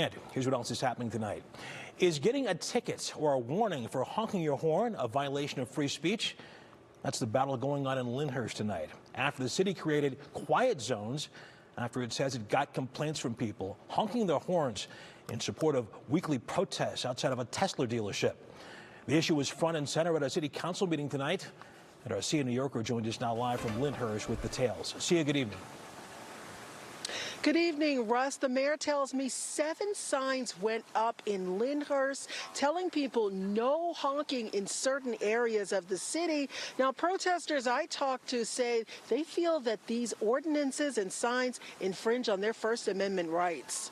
And here's what else is happening tonight. Is getting a ticket or a warning for honking your horn a violation of free speech? That's the battle going on in Lyndhurst tonight after the city created quiet zones after it says it got complaints from people honking their horns in support of weekly protests outside of a Tesla dealership. The issue was front and center at a city council meeting tonight. And our Sia Nyorkor joins us now live from Lyndhurst with details. Sia, good evening. Good evening, Russ. The mayor tells me 7 signs went up in Lyndhurst telling people no honking in certain areas of the city. Now, protesters I talked to say they feel that these ordinances and signs infringe on their First Amendment rights.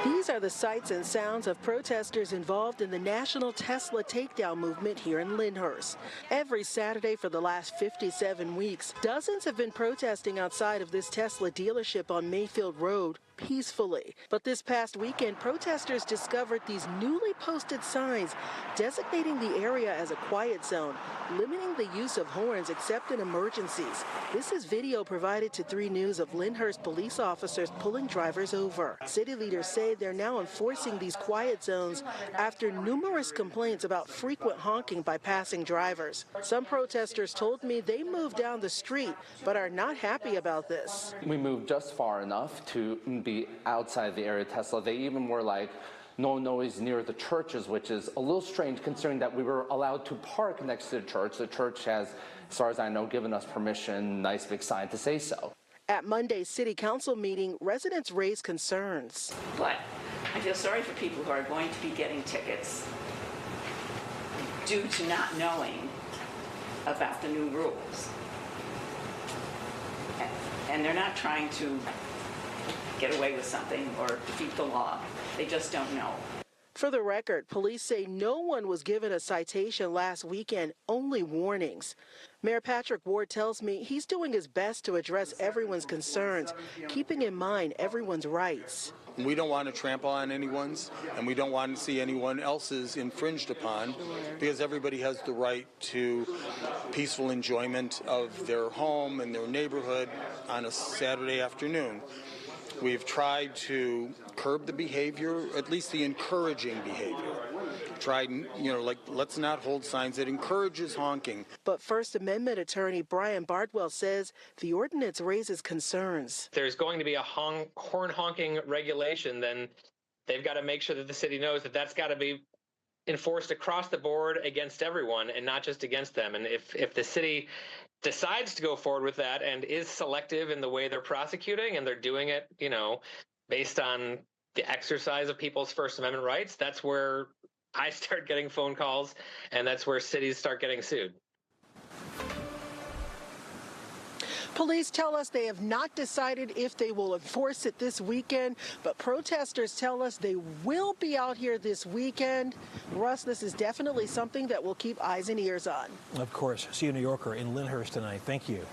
These are the sights and sounds of protesters involved in the national Tesla takedown movement here in Lyndhurst. Every Saturday for the last 57 weeks, dozens have been protesting outside of this Tesla dealership on Mayfield Road peacefully. But this past weekend, protesters discovered these newly posted signs designating the area as a quiet zone, limiting the use of horns except in emergencies. This is video provided to 3 News of Lyndhurst police officers pulling drivers over. City leaders say they're now enforcing these quiet zones after numerous complaints about frequent honking by passing drivers. Some protesters told me they moved down the street but are not happy about this. We moved just far enough to be outside the area of Tesla. They even were like, no noise near the churches, which is a little strange considering that we were allowed to park next to the church. The church has, as far as I know, given us permission, nice big sign to say so. At Monday's city council meeting, residents raised concerns. But I feel sorry for people who are going to be getting tickets due to not knowing about the new rules. And they're not trying to get away with something or defeat the law. They just don't know. For the record, police say no one was given a citation last weekend, only warnings. Mayor Patrick Ward tells me he's doing his best to address everyone's concerns, keeping in mind everyone's rights. We don't want to trample on anyone's, and we don't want to see anyone else's infringed upon, because everybody has the right to peaceful enjoyment of their home and their neighborhood on a Saturday afternoon. We've tried to curb the behavior, at least the encouraging behavior. Tried, like, let's not hold signs that encourages honking. But First Amendment attorney Brian Bardwell says the ordinance raises concerns. If there's going to be a horn honking regulation, then they've got to make sure that the city knows that that's got to be enforced across the board against everyone and not just against them. And if the city decides to go forward with that and is selective in the way they're prosecuting and they're doing it, based on the exercise of people's First Amendment rights, that's where I start getting phone calls and that's where cities start getting sued. Police tell us they have not decided if they will enforce it this weekend, but protesters tell us they will be out here this weekend. Russ, this is definitely something that we'll keep eyes and ears on. Of course, Sia Nyorkor in Lyndhurst tonight. Thank you.